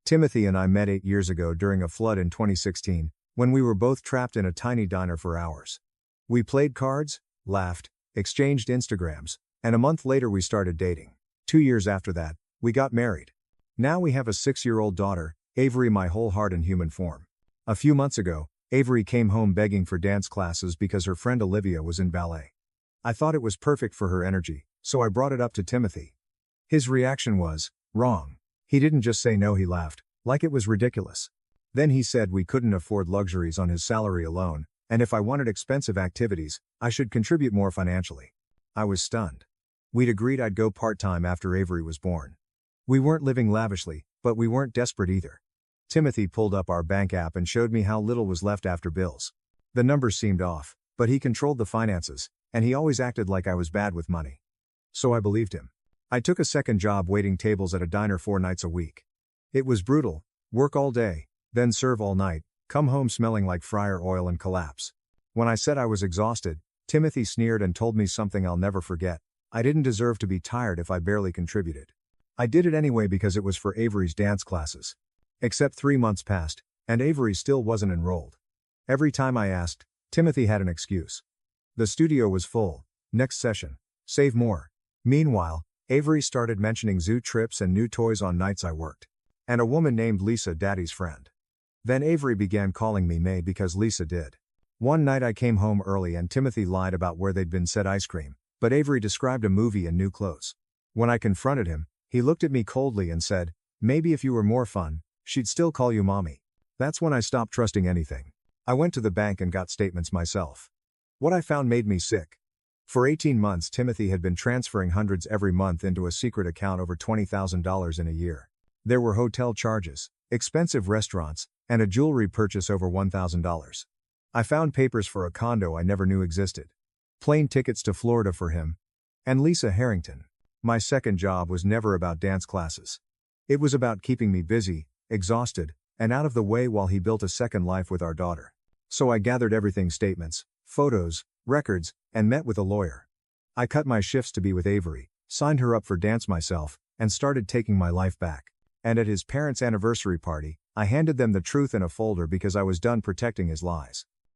Timothy and I met 8 years ago during a flood in 2016, when we were both trapped in a tiny diner for hours. We played cards, laughed, exchanged Instagrams, and a month later we started dating. 2 years after that, we got married. Now we have a 6-year-old daughter, Avery, my whole heart and human form. A few months ago, Avery came home begging for dance classes because her friend Olivia was in ballet. I thought it was perfect for her energy, so I brought it up to Timothy. His reaction was, wrong. He didn't just say no, he laughed, like it was ridiculous. Then he said we couldn't afford luxuries on his salary alone, and if I wanted expensive activities, I should contribute more financially. I was stunned. We'd agreed I'd go part-time after Avery was born. We weren't living lavishly, but we weren't desperate either. Timothy pulled up our bank app and showed me how little was left after bills. The numbers seemed off, but he controlled the finances, and he always acted like I was bad with money. So I believed him. I took a second job waiting tables at a diner 4 nights a week. It was brutal: work all day, then serve all night, come home smelling like fryer oil and collapse. When I said I was exhausted, Timothy sneered and told me something I'll never forget: I didn't deserve to be tired if I barely contributed. I did it anyway because it was for Avery's dance classes. Except 3 months passed, and Avery still wasn't enrolled. Every time I asked, Timothy had an excuse. The studio was full. Next session. Save more. Meanwhile, Avery started mentioning zoo trips and new toys on nights I worked. And a woman named Lisa, Daddy's friend. Then Avery began calling me May because Lisa did. One night I came home early and Timothy lied about where they'd been set ice cream, but Avery described a movie and new clothes. When I confronted him, he looked at me coldly and said, maybe if you were more fun, she'd still call you mommy. That's when I stopped trusting anything. I went to the bank and got statements myself. What I found made me sick. For 18 months Timothy had been transferring hundreds every month into a secret account, over $20,000 in a year. There were hotel charges, expensive restaurants, and a jewelry purchase over $1,000. I found papers for a condo I never knew existed. Plane tickets to Florida for him. And Lisa Harrington. My second job was never about dance classes. It was about keeping me busy, exhausted, and out of the way while he built a second life with our daughter. So I gathered everything: statements, photos, records, and met with a lawyer. I cut my shifts to be with Avery, signed her up for dance myself, and started taking my life back. And at his parents' anniversary party, I handed them the truth in a folder because I was done protecting his lies.